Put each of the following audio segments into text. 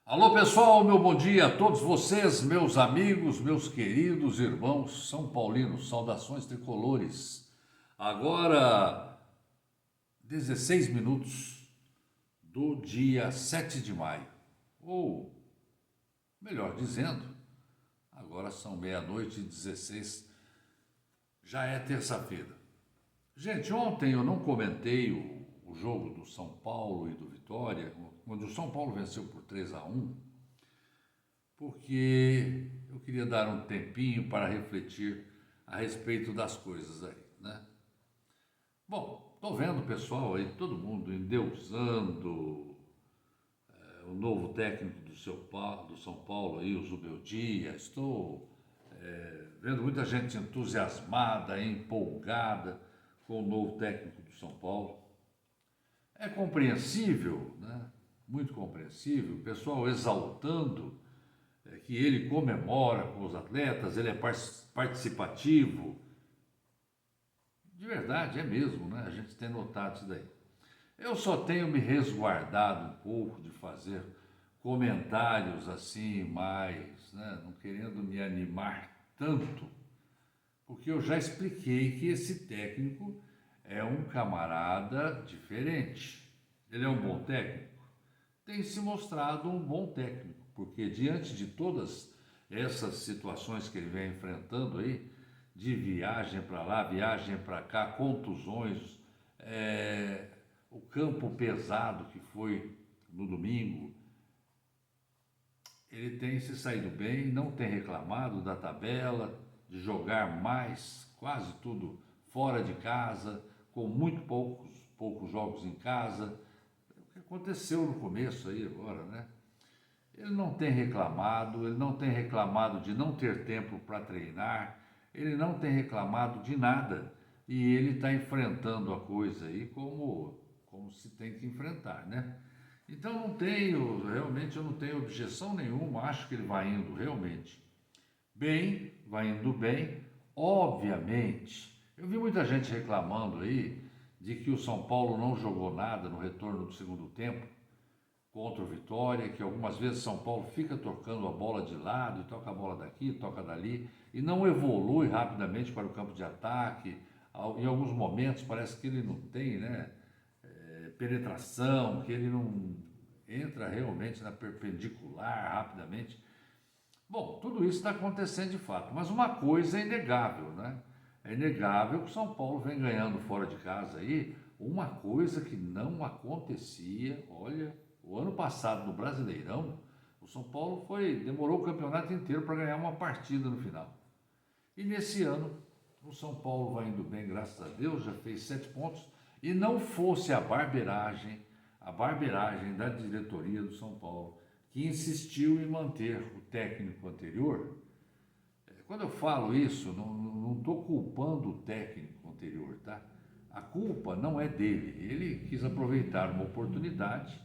Alô pessoal, meu bom dia a todos vocês, meus amigos, meus queridos irmãos São Paulinos, saudações tricolores. Agora, 16 minutos do dia 7 de maio, ou melhor dizendo, agora são meia-noite e 16, já é terça-feira. Gente, ontem eu não comentei o jogo do São Paulo e do Vitória, onde o São Paulo venceu por 3-1. Porque eu queria dar um tempinho para refletir a respeito das coisas aí, né? Bom, tô vendo o pessoal aí, todo mundo endeusando o novo técnico do São Paulo aí, o Zubeldia. Estou vendo muita gente entusiasmada, empolgada com o novo técnico do São Paulo. É compreensível, né? Muito compreensível, o pessoal exaltando que ele comemora com os atletas, ele é participativo. De verdade, é mesmo, né? A gente tem notado isso daí. Eu só tenho me resguardado um pouco de fazer comentários assim, mais, né? Não querendo me animar tanto, porque eu já expliquei que esse técnico é um camarada diferente. Ele é um bom técnico? Tem se mostrado um bom técnico, porque diante de todas essas situações que ele vem enfrentando aí, de viagem para lá, viagem para cá, contusões, o campo pesado que foi no domingo, ele tem se saído bem, não tem reclamado da tabela, de jogar mais, quase tudo fora de casa, com muito poucos jogos em casa. O que aconteceu no começo aí agora, né? Ele não tem reclamado de não ter tempo para treinar, ele não tem reclamado de nada e ele está enfrentando a coisa aí como se tem que enfrentar, né? Então realmente eu não tenho objeção nenhuma, acho que ele vai indo realmente bem, vai indo bem, obviamente. Eu vi muita gente reclamando aí de que o São Paulo não jogou nada no retorno do segundo tempo contra o Vitória, que algumas vezes São Paulo fica tocando a bola de lado, e toca a bola daqui, toca dali, e não evolui rapidamente para o campo de ataque. Em alguns momentos parece que ele não tem, né, penetração, que ele não entra realmente na perpendicular rapidamente. Bom, tudo isso está acontecendo de fato, mas uma coisa é inegável, né? É inegável que o São Paulo vem ganhando fora de casa aí, uma coisa que não acontecia, olha, o ano passado no Brasileirão, o São Paulo demorou o campeonato inteiro para ganhar uma partida no final. E nesse ano, o São Paulo vai indo bem, graças a Deus, já fez 7 pontos, e não fosse a barbeiragem da diretoria do São Paulo, que insistiu em manter o técnico anterior. Quando eu falo isso, não estou culpando o técnico anterior, tá? A culpa não é dele. Ele quis aproveitar uma oportunidade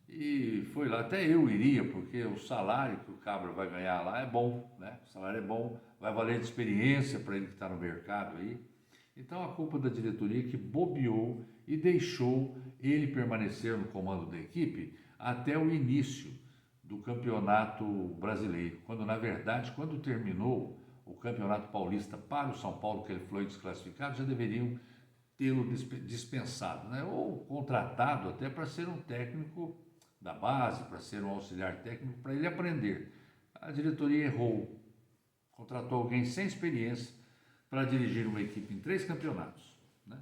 e foi lá. Até eu iria, porque o salário que o Cabra vai ganhar lá é bom, né? O salário é bom, vai valer de experiência para ele que está no mercado aí. Então a culpa da diretoria que bobeou e deixou ele permanecer no comando da equipe até o início do campeonato brasileiro, quando na verdade, quando terminou o campeonato paulista para o São Paulo, que ele foi desclassificado, já deveriam tê-lo dispensado, né? Ou contratado até para ser um técnico da base, para ser um auxiliar técnico, para ele aprender. A diretoria errou, contratou alguém sem experiência para dirigir uma equipe em 3 campeonatos, né?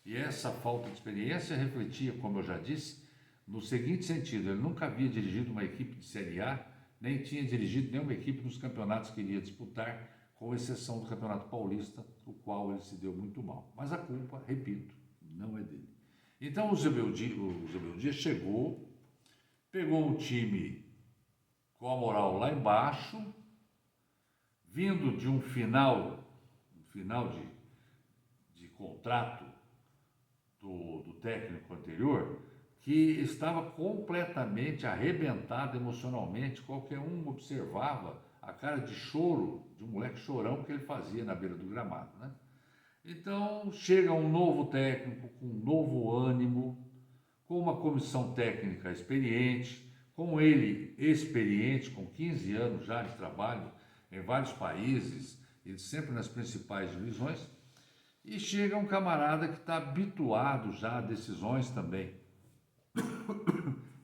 E essa falta de experiência refletia, como eu já disse, no seguinte sentido: ele nunca havia dirigido uma equipe de Série A, nem tinha dirigido nenhuma equipe nos campeonatos que iria disputar, com exceção do Campeonato Paulista, o qual ele se deu muito mal. Mas a culpa, repito, não é dele. Então o Zebeldia chegou, pegou um time com a moral lá embaixo, vindo de um final de contrato do técnico anterior, que estava completamente arrebentado emocionalmente. Qualquer um observava a cara de choro, de um moleque chorão que ele fazia na beira do gramado, né? Então chega um novo técnico com um novo ânimo, com uma comissão técnica experiente, com ele experiente, com 15 anos já de trabalho em vários países e sempre nas principais divisões, e chega um camarada que está habituado já a decisões também.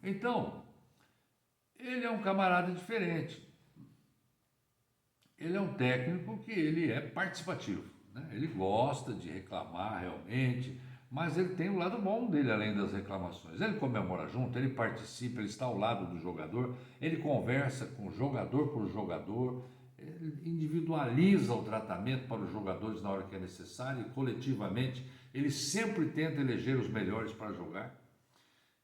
Então, ele é um camarada diferente. Ele é um técnico que ele é participativo, né? Ele gosta de reclamar realmente, mas ele tem o lado bom dele, além das reclamações. Ele comemora junto, ele participa, ele está ao lado do jogador, ele conversa com jogador por jogador, ele individualiza o tratamento para os jogadores na hora que é necessário e coletivamente ele sempre tenta eleger os melhores para jogar.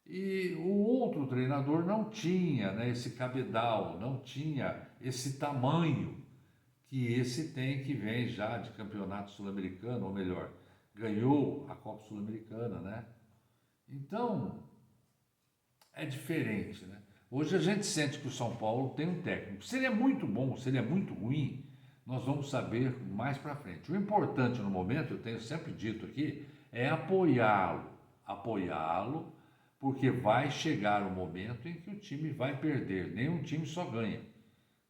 E o outro treinador não tinha, né, esse cabedal, não tinha esse tamanho que esse tem, que vem já de campeonato sul-americano, ou melhor, ganhou a Copa Sul-Americana, né? Então, é diferente, né? Hoje a gente sente que o São Paulo tem um técnico. Se ele é muito bom, se ele é muito ruim, nós vamos saber mais para frente. O importante no momento, eu tenho sempre dito aqui, é apoiá-lo, porque vai chegar o momento em que o time vai perder. Nenhum time só ganha.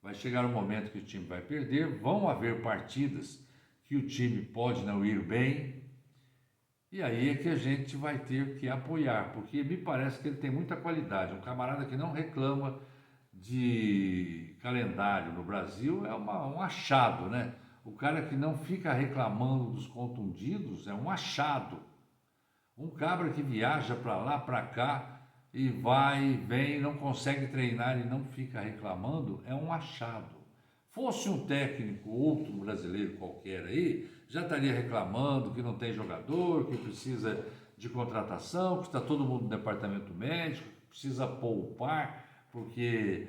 Vai chegar um momento que o time vai perder, vão haver partidas que o time pode não ir bem, e aí é que a gente vai ter que apoiar, porque me parece que ele tem muita qualidade. Um camarada que não reclama de calendário no Brasil é um achado, né? O cara que não fica reclamando dos contundidos é um achado. Um cabra que viaja para lá, para cá, e vai, vem, não consegue treinar e não fica reclamando, é um achado. Fosse um técnico, outro brasileiro qualquer aí, já estaria reclamando que não tem jogador, que precisa de contratação, que está todo mundo no departamento médico, que precisa poupar, porque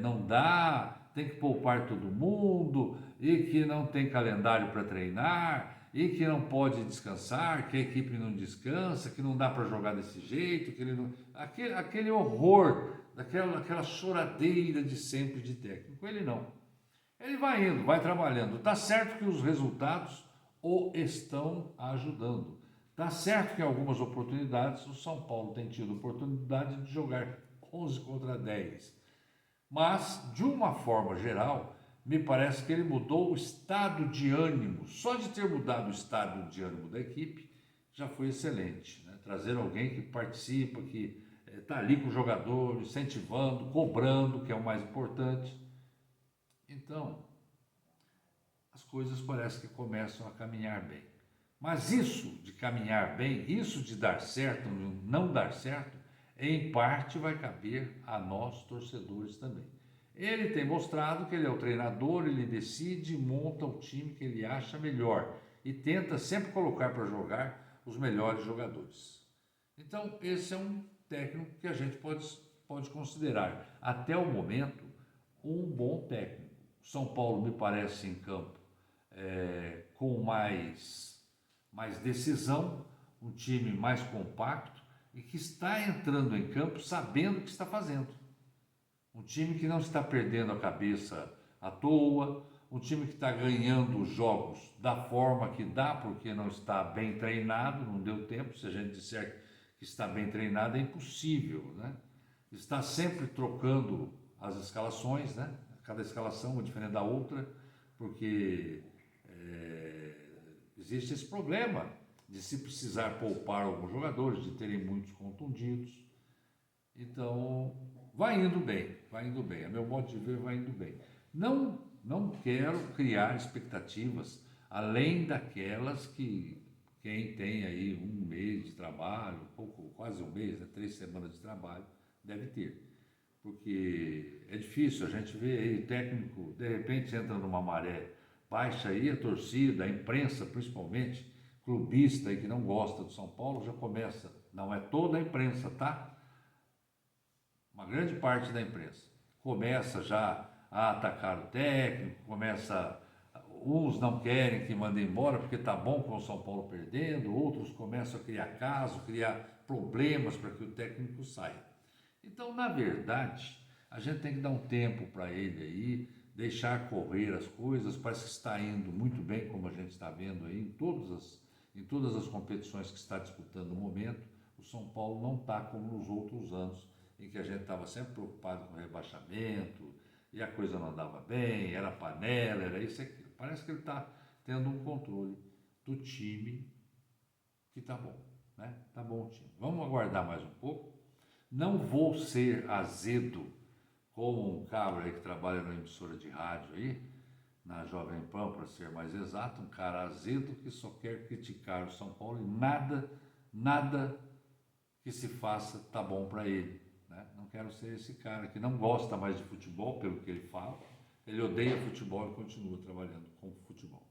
não dá, tem que poupar todo mundo, e que não tem calendário para treinar, e que não pode descansar, que a equipe não descansa, que não dá para jogar desse jeito, que ele não... aquele horror, aquela choradeira de sempre de técnico. Ele não. Ele vai indo, vai trabalhando. Está certo que os resultados o estão ajudando. Está certo que em algumas oportunidades o São Paulo tem tido oportunidade de jogar 11 contra 10. Mas, de uma forma geral, me parece que ele mudou o estado de ânimo. Só de ter mudado o estado de ânimo da equipe já foi excelente, né? Trazer alguém que participa, que está ali com o jogador, incentivando, cobrando, que é o mais importante. Então, as coisas parecem que começam a caminhar bem. Mas isso de caminhar bem, isso de dar certo, não dar certo, em parte vai caber a nós, torcedores, também. Ele tem mostrado que ele é o treinador, ele decide, monta o time que ele acha melhor e tenta sempre colocar para jogar os melhores jogadores. Então, esse é um técnico que a gente pode considerar, até o momento, um bom técnico. São Paulo me parece em campo com mais decisão, um time mais compacto e que está entrando em campo sabendo o que está fazendo. Um time que não está perdendo a cabeça à toa, um time que está ganhando os jogos da forma que dá, porque não está bem treinado, não deu tempo. Se a gente disser que está bem treinado, é impossível, né? Está sempre trocando as escalações, né? Cada escalação é diferente da outra, porque existe esse problema de se precisar poupar alguns jogadores, de terem muitos contundidos. Então, vai indo bem, a meu modo de ver vai indo bem. Não quero criar expectativas além daquelas que quem tem aí um mês de trabalho, quase um mês, né, 3 semanas de trabalho, deve ter. Porque é difícil, a gente vê aí o técnico, de repente entra numa maré baixa aí, a torcida, a imprensa principalmente, clubista aí que não gosta do São Paulo, já começa, não é toda a imprensa, tá? Uma grande parte da imprensa começa já a atacar o técnico, uns não querem que mande embora porque tá bom com o São Paulo perdendo, outros começam a criar caso, criar problemas para que o técnico saia. Então, na verdade, a gente tem que dar um tempo para ele aí, deixar correr as coisas. Parece que está indo muito bem, como a gente está vendo aí em todas as competições que está disputando no momento. O São Paulo não está como nos outros anos, em que a gente estava sempre preocupado com o rebaixamento, e a coisa não andava bem, era panela, era isso e aquilo. Parece que ele está tendo um controle do time que está bom, né? Tá bom o time. Vamos aguardar mais um pouco. Não vou ser azedo como um cabra aí que trabalha na emissora de rádio aí, na Jovem Pan, para ser mais exato, um cara azedo que só quer criticar o São Paulo e nada que se faça tá bom para ele, né? Não quero ser esse cara que não gosta mais de futebol, pelo que ele fala, ele odeia futebol e continua trabalhando com futebol.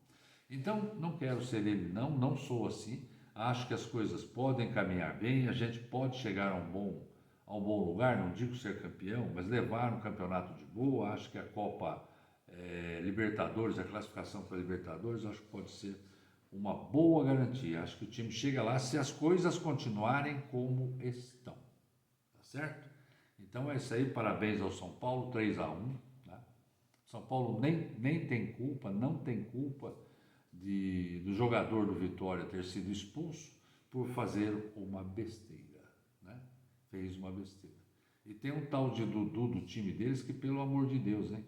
Então, não quero ser ele, não sou assim, acho que as coisas podem caminhar bem, a gente pode chegar a um bom lugar, não digo ser campeão, mas levar um campeonato de boa, acho que a Copa Libertadores, a classificação para Libertadores, acho que pode ser uma boa garantia. Acho que o time chega lá se as coisas continuarem como estão. Tá certo? Então é isso aí, parabéns ao São Paulo, 3-1. Né? São Paulo nem tem culpa, não tem culpa do jogador do Vitória ter sido expulso por fazer uma besteira. Né? Fez uma besteira. E tem um tal de Dudu do time deles que, pelo amor de Deus, hein?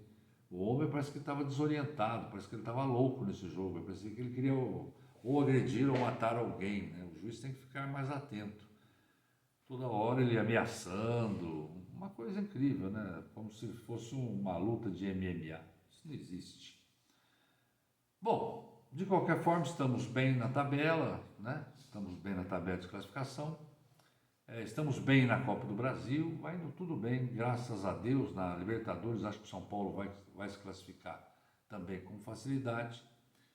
O homem parece que estava desorientado, parece que ele estava louco nesse jogo. Eu pensei que ele queria ou agredir ou matar alguém, né? O juiz tem que ficar mais atento. Toda hora ele ameaçando, uma coisa incrível, né? Como se fosse uma luta de MMA. Isso não existe. Bom, de qualquer forma, estamos bem na tabela, né? Estamos bem na tabela de classificação. Estamos bem na Copa do Brasil, vai indo tudo bem, graças a Deus. Na Libertadores, acho que o São Paulo vai se classificar também com facilidade.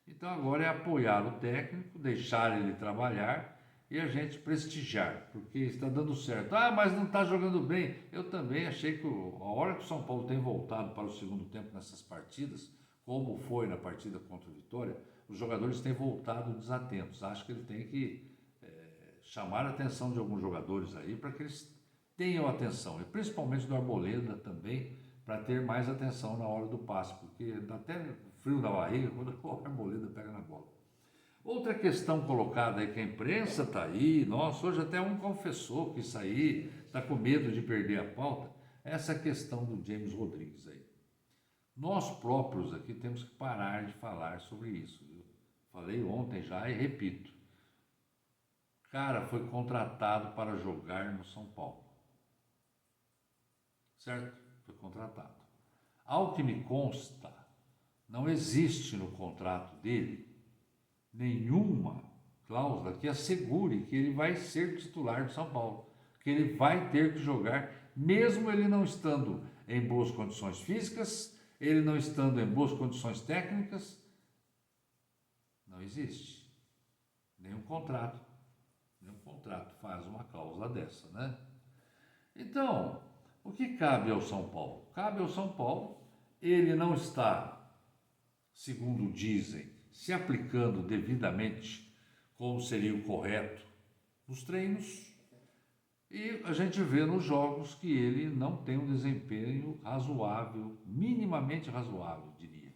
Então agora é apoiar o técnico, deixar ele trabalhar e a gente prestigiar, porque está dando certo. Ah, mas não está jogando bem. Eu também achei que a hora que o São Paulo tem voltado para o segundo tempo nessas partidas, como foi na partida contra o Vitória, os jogadores têm voltado desatentos. Acho que ele tem que chamar a atenção de alguns jogadores aí para que eles tenham atenção, e principalmente do Arboleda também, para ter mais atenção na hora do passe, porque dá até frio na barriga quando o Arboleda pega na bola. Outra questão colocada aí que a imprensa está aí, nossa, hoje até um confessou que isso aí está com medo de perder a pauta, essa questão do James Rodrigues aí. Nós próprios aqui temos que parar de falar sobre isso, viu? Falei ontem já e repito. Cara, foi contratado para jogar no São Paulo. Certo? Foi contratado. Ao que me consta, não existe no contrato dele nenhuma cláusula que assegure que ele vai ser titular do São Paulo, que ele vai ter que jogar, mesmo ele não estando em boas condições físicas, ele não estando em boas condições técnicas. Não existe nenhum contrato faz uma cláusula dessa, né? Então, o que cabe ao São Paulo? Cabe ao São Paulo, ele não está, segundo dizem, se aplicando devidamente como seria o correto nos treinos, e a gente vê nos jogos que ele não tem um desempenho razoável, minimamente razoável, diria.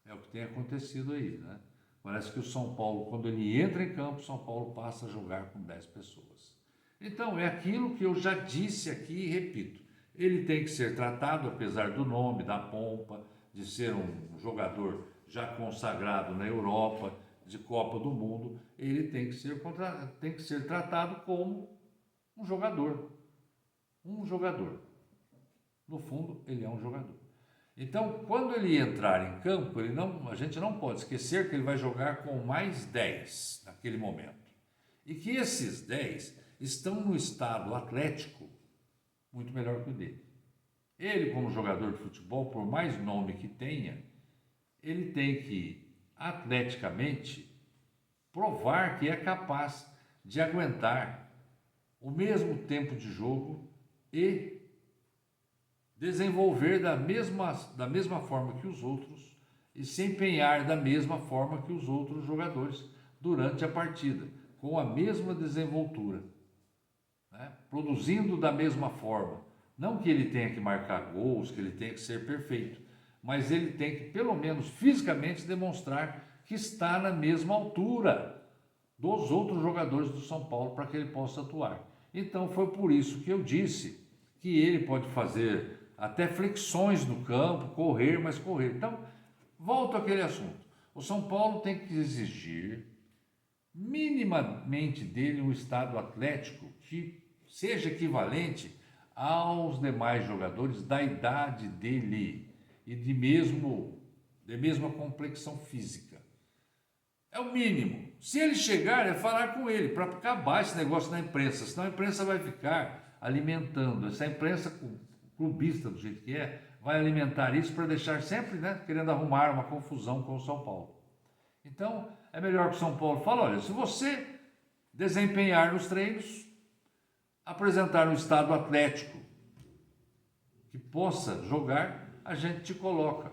É o que tem acontecido aí, né? Parece que o São Paulo, quando ele entra em campo, o São Paulo passa a jogar com 10 pessoas. Então, é aquilo que eu já disse aqui e repito. Ele tem que ser tratado, apesar do nome, da pompa, de ser um jogador já consagrado na Europa, de Copa do Mundo, ele tem que ser tratado como um jogador. Um jogador. No fundo, ele é um jogador. Então, quando ele entrar em campo, a gente não pode esquecer que ele vai jogar com mais 10 naquele momento. E que esses 10 estão no estado atlético muito melhor que o dele. Ele, como jogador de futebol, por mais nome que tenha, ele tem que, atleticamente, provar que é capaz de aguentar o mesmo tempo de jogo e desenvolver da mesma forma que os outros e se empenhar da mesma forma que os outros jogadores durante a partida, com a mesma desenvoltura, né? Produzindo da mesma forma. Não que ele tenha que marcar gols, que ele tenha que ser perfeito, mas ele tem que, pelo menos fisicamente, demonstrar que está na mesma altura dos outros jogadores do São Paulo para que ele possa atuar. Então foi por isso que eu disse que ele pode fazer até flexões no campo, correr, mas correr. Então, volto àquele assunto. O São Paulo tem que exigir minimamente dele um estado atlético que seja equivalente aos demais jogadores da idade dele e de mesma complexão física. É o mínimo. Se ele chegar, é falar com ele para acabar esse negócio na imprensa, senão a imprensa vai ficar alimentando. Essa imprensa clubista do jeito que é, vai alimentar isso para deixar sempre, né, querendo arrumar uma confusão com o São Paulo. Então, é melhor que o São Paulo fale, olha, se você desempenhar nos treinos, apresentar um estado atlético que possa jogar, a gente te coloca.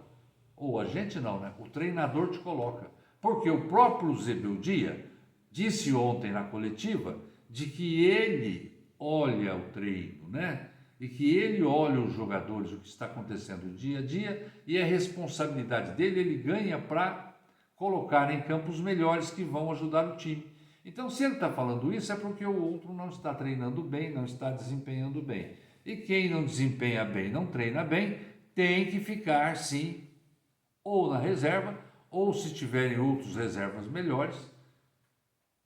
Ou a gente não, né? O treinador te coloca. Porque o próprio Zebeldia disse ontem na coletiva de que ele olha o treino, né? E que ele olha os jogadores, o que está acontecendo dia a dia, e a responsabilidade dele, ele ganha para colocar em campo os melhores que vão ajudar o time. Então, se ele está falando isso, é porque o outro não está treinando bem, não está desempenhando bem. E quem não desempenha bem, não treina bem, tem que ficar, sim, ou na reserva, ou se tiverem outros reservas melhores,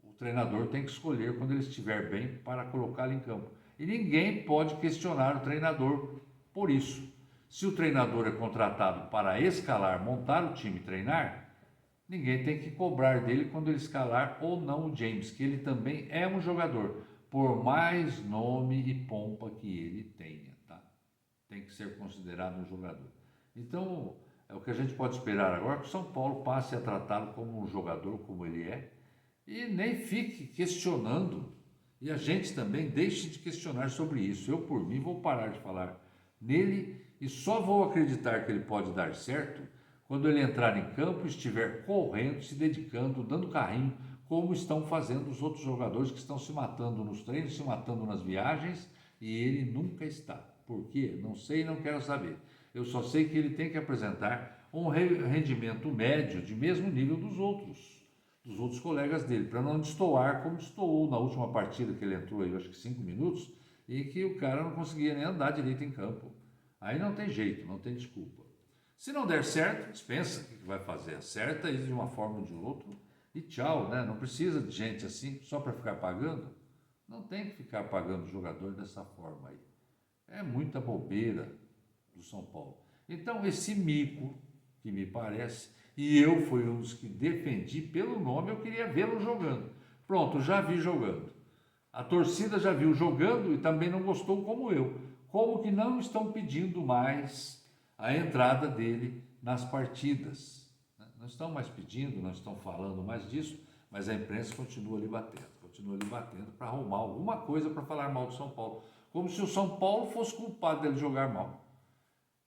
o treinador tem que escolher quando ele estiver bem para colocá-lo em campo. E ninguém pode questionar o treinador por isso. Se o treinador é contratado para escalar, montar o time e treinar, ninguém tem que cobrar dele quando ele escalar ou não o James, que ele também é um jogador, por mais nome e pompa que ele tenha, tá? Tem que ser considerado um jogador. Então, é o que a gente pode esperar agora, que o São Paulo passe a tratá-lo como um jogador, como ele é, e nem fique questionando, e a gente também deixe de questionar sobre isso. Eu, por mim, vou parar de falar nele e só vou acreditar que ele pode dar certo quando ele entrar em campo e estiver correndo, se dedicando, dando carrinho, como estão fazendo os outros jogadores que estão se matando nos treinos, se matando nas viagens, e ele nunca está. Por quê? Não sei, não quero saber. Eu só sei que ele tem que apresentar um rendimento médio de mesmo nível dos outros colegas dele, para não destoar como destoou na última partida que ele entrou aí, acho que 5 minutos, e que o cara não conseguia nem andar direito em campo. Aí não tem jeito, não tem desculpa. Se não der certo, dispensa o que vai fazer. Acerta isso de uma forma ou de outra e tchau, né? Não precisa de gente assim só para ficar pagando. Não tem que ficar pagando o jogador dessa forma aí. É muita bobeira do São Paulo. Então, esse mico, que me parece, e eu fui um dos que defendi pelo nome, eu queria vê-lo jogando. Pronto, já vi jogando. A torcida já viu jogando e também não gostou como eu. Como que não estão pedindo mais a entrada dele nas partidas. Não estão mais pedindo, não estão falando mais disso, mas a imprensa continua ali batendo para arrumar alguma coisa para falar mal do São Paulo, como se o São Paulo fosse culpado dele jogar mal.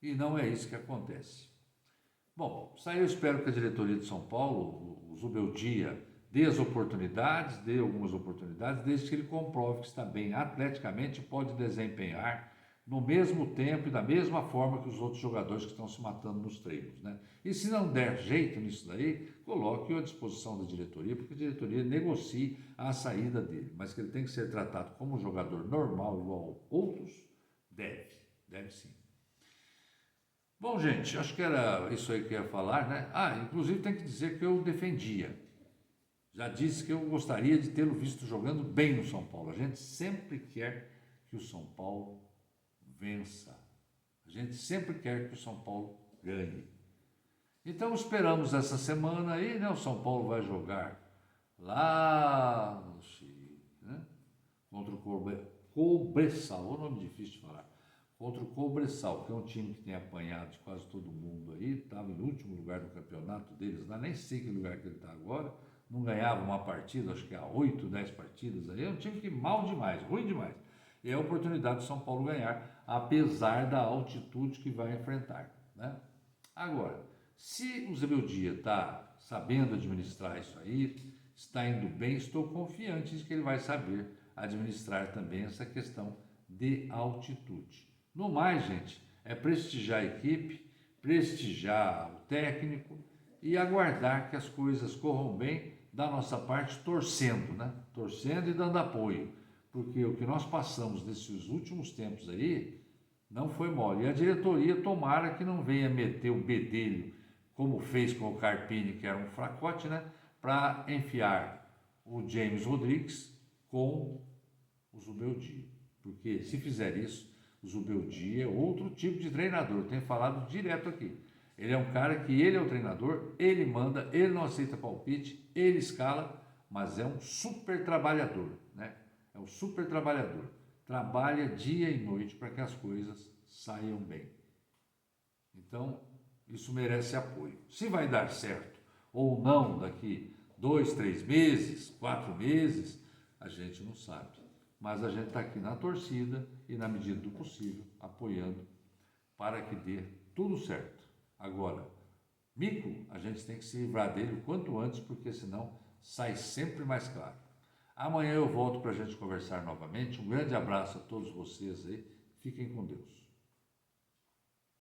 E não é isso que acontece. Bom, isso aí eu espero que a diretoria de São Paulo, o Zubeldia, dê algumas oportunidades, desde que ele comprove que está bem atleticamente e pode desempenhar no mesmo tempo e da mesma forma que os outros jogadores que estão se matando nos treinos, né? E se não der jeito nisso daí, coloque-o à disposição da diretoria, porque a diretoria negocie a saída dele, mas que ele tem que ser tratado como um jogador normal, igual a outros, deve sim. Bom, gente, acho que era isso aí que eu ia falar, né? Inclusive tem que dizer que eu defendia. Já disse que eu gostaria de tê-lo visto jogando bem no São Paulo. A gente sempre quer que o São Paulo vença. A gente sempre quer que o São Paulo ganhe. Então esperamos essa semana aí, né? O São Paulo vai jogar lá no Chile, né? Contra o Cobresal, o nome difícil de falar. Contra o Cobresal, que é um time que tem apanhado de quase todo mundo aí, estava em último lugar no campeonato deles, lá nem sei que lugar que ele está agora, não ganhava uma partida, acho que há 8, 10 partidas aí, é um time que mal demais, ruim demais. E é a oportunidade do São Paulo ganhar, apesar da altitude que vai enfrentar, né? Agora, se o Zebeldia está sabendo administrar isso aí, está indo bem, estou confiante de que ele vai saber administrar também essa questão de altitude. No mais, gente, é prestigiar a equipe, prestigiar o técnico e aguardar que as coisas corram bem da nossa parte, torcendo, né? Torcendo e dando apoio, porque o que nós passamos nesses últimos tempos aí Não foi mole. E a diretoria, tomara que não venha meter o bedelho, como fez com o Carpini, que era um fracote, né? Para enfiar o James Rodrigues com o Zubeldia. Porque se fizer isso, o Zubeldia é outro tipo de treinador. Eu tenho falado direto aqui. Ele é um cara que ele é o treinador, ele manda, ele não aceita palpite, ele escala, mas é um super trabalhador, né? É um super trabalhador. Trabalha dia e noite para que as coisas saiam bem. Então, isso merece apoio. Se vai dar certo ou não daqui 2, 3 meses, 4 meses, a gente não sabe. Mas a gente está aqui na torcida e, na medida do possível, apoiando para que dê tudo certo. Agora, mico, a gente tem que se livrar dele o quanto antes, porque senão sai sempre mais caro. Amanhã eu volto para a gente conversar novamente. Um grande abraço a todos vocês aí. Fiquem com Deus.